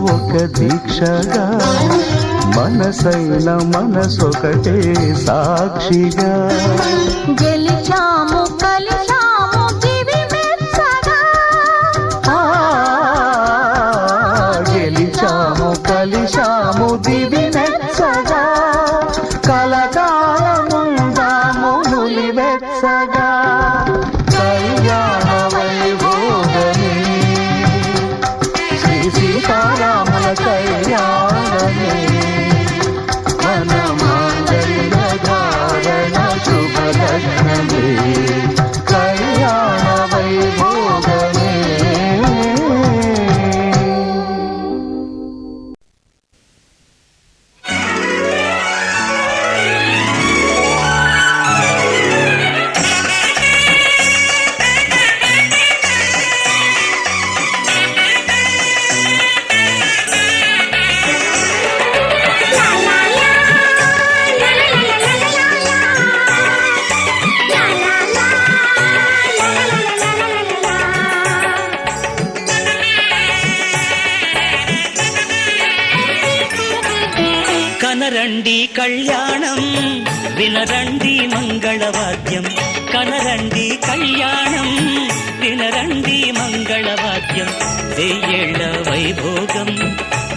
ఒక దీక్షగా మనసైన మనసొకటే సాక్షిగా గెలిచాము కలిశాము దివి మెచ్చగా గెలిచాము కలిశాము దివి మెచ్చగా కలకాలముందాము నులివెచ్చగా కళ్యాణ వైభోగమే శ్రీ సీతారాముల కళ్యాణమే మన మాంగళ్య ధారణ శుభలగ్నమే కళ్యాణ వైభోగమే. కనరండి కళ్యాణం వినరండి మంగళవాద్యం కనరండి కళ్యాణం వినరండి మంగళవాద్యం వెయ్యేళ్ల వైభోగం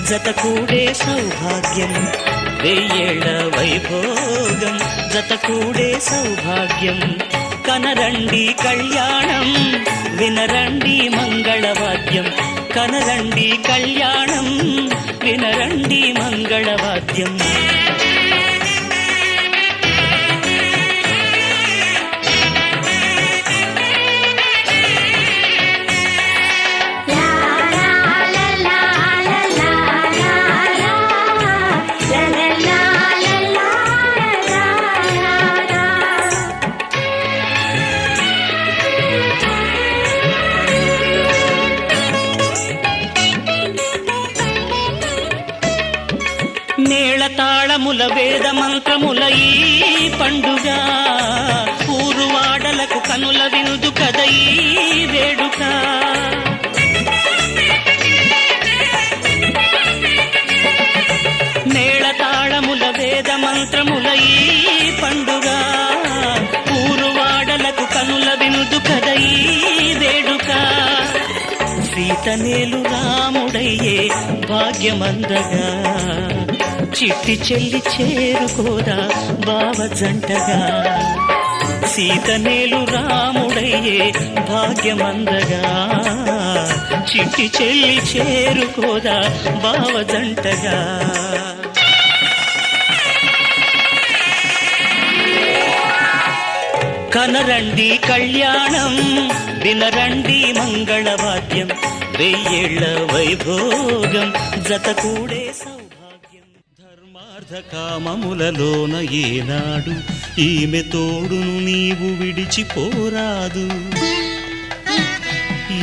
జతకూడే సౌభాగ్యం వెయ్యేళ్ల వైభోగం జతకూడే సౌభాగ్యం కనరండి కళ్యాణం వినరండి మంగళవాద్యం కనరండి కళ్యాణం వినరండి మంగళవాద్యం. మేళతాళముల వేద మంత్రముల ఈ పండుగ ఊరువాడలకు కనుల వినుదు కద ఈ వేడుక మేళతాళముల వేద మంత్రముల ఈ పండుగ ఊరువాడలకు కనుల వినుదు కద ఈ వేడుక సీతనేలు రాముడయ్యే భాగ్యమందగా చిట్టి చెల్లి చేరుకోదా బావ జంటగా సీతనేలు రాముడయ్యే భాగ్యమందగా చిట్టి చెల్లి చేరుకోదా బావ జంటగా కనరండి కళ్యాణం వినరండి మంగళవాద్యం వెయ్యేళ్ల వైభోగం జతకూడే సౌభాగ్యం ధర్మార్థ కామములలోన ఏనాడు ఈమె తోడును నీవు విడిచిపోరాదు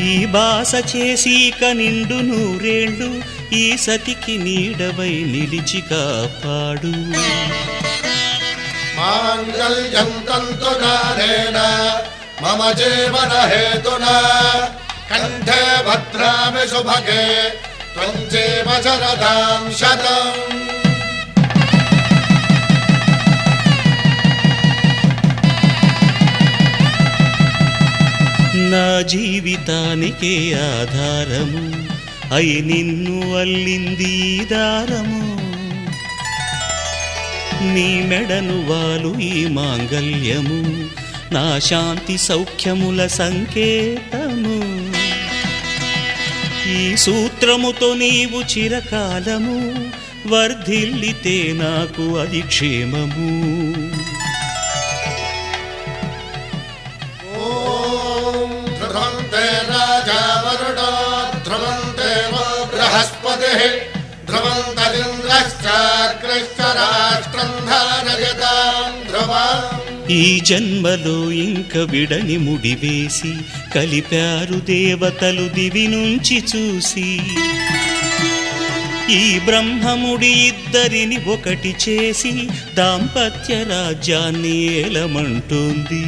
ఈ బాస చేసి కనిండు నూరేళ్ళు ఈ సతికి నీడవై నిలిచి కాపాడు మాంగళ్యం తంతునారేణ మమ జీవన హేతునా కంఠే భద్రామి శుభగే త్వం జీవ శరదాం శతం. నా జీవితానికే ఆధారము అయి నిన్ను అల్లింది దారము నీ మెడను వాలు ఈ మాంగల్యము నా శాంతి సౌఖ్యముల సంకేతము ఈ సూత్రముతో నీవు చిరకాలము వర్ధిల్లితే నాకు అది క్షేమము. ఓం ధ్రువంతే రాజా వరుణో ధ్రువంతే బృహస్పతిః ధ్రువంతరింద్రశ్చాగ్రశ్చ రాష్ట్రం ధారయతాం ధ్రువం. ఈ జన్మలో ఇంక విడని ముడివేసి కలిపారు దేవతలు దివి నుంచి చూసి ఈ బ్రహ్మముడి ఇద్దరిని ఒకటి చేసి దాంపత్య రాజ్యాన్ని ఏలమంటుంది.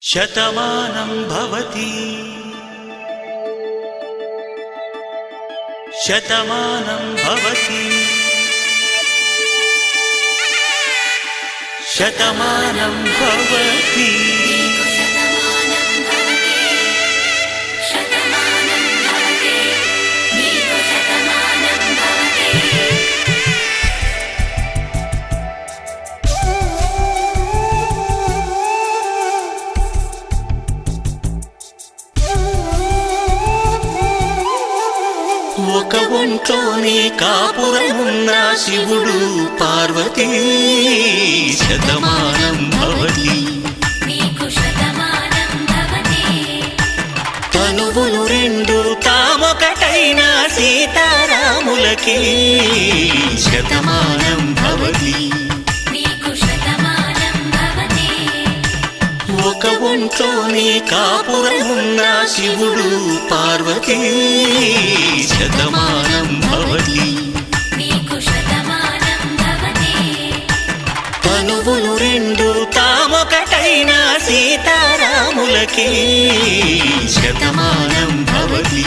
శతమానం భవతి శతమానం భవతి శతమానం భవతి ఒక ఒంట్లోనే కాపురమున్న శివుడు పార్వతీ శతమానం భవతి తనువులు రెండు తామొకటైన సీతారాములకి శతమానం భవతి ఒక ఒంట్లోనే కాపురమున్న శివుడు పార్వతీ శతమానం భవతి తనువులు రెండు తామొకటైన సీతారాములకి శతమానం భవతి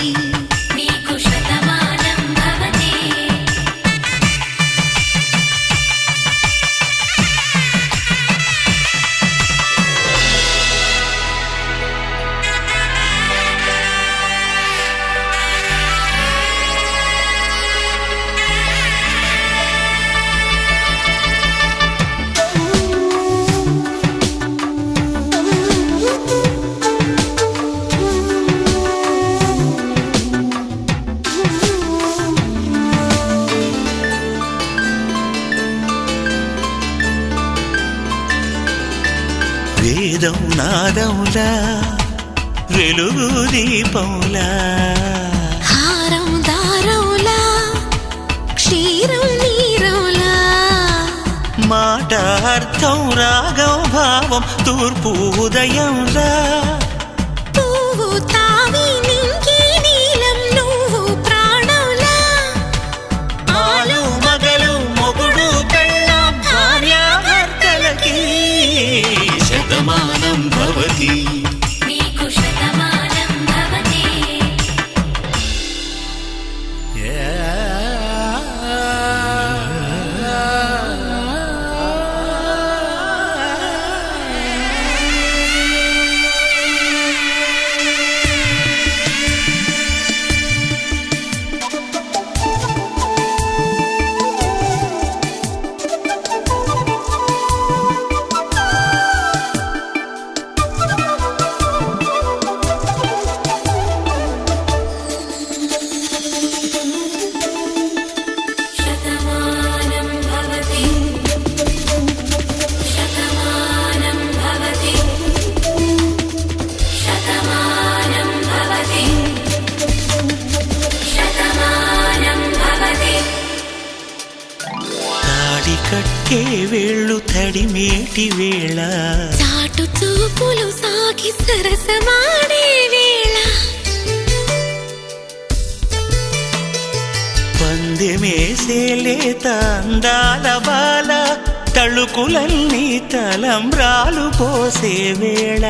వేదం నాదంలా వెలుగు దీపంలా హారం దారంలా క్షీరం నీరంలా మాట అర్థం రాగం భావం తూర్పు ఉదయంలా పువ్వు తావి నింగి నీలం నువ్వు ప్రాణంలా ఆలు మగలు మొగుడు పెళ్ళాం భార్యాభర్తలకి శతమానం భవతి కట్టే వేళ్ళు తడిమేటి వేళ చాటు చూపులు సాగి సరసమాడే వేళ పందెమేసే లేత అందాల బాల తళుకులన్నీ తలంబ్రాలు పోసే వేళ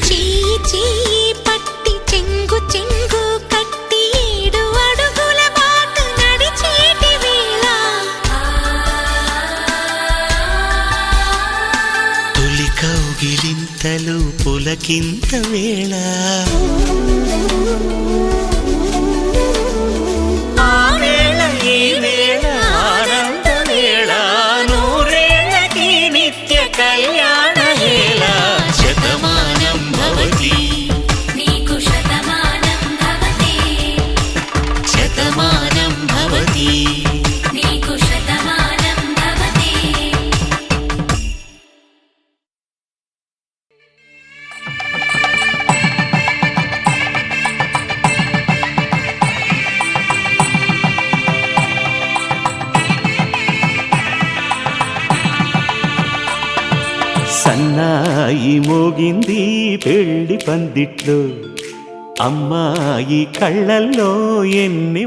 చెయ్యి చెయ్యి పట్టి చెంగు చెంగు కట్టి 7 అడుగుల బాటు నడిచేటి వేళ తొలి కౌగిలింతలు పులకింత వేళ ఆ వేళ ఈ వేళ ఆనంద వేళ నూరేళ్ళకి నిత్య కళ్యాణ వేళ శతమానం భవతి శతమానం భవతి సన్నాయి మోగింది పెళ్లి పందిట్లో అమ్మాయి కళ్ళల్లో ఎన్ని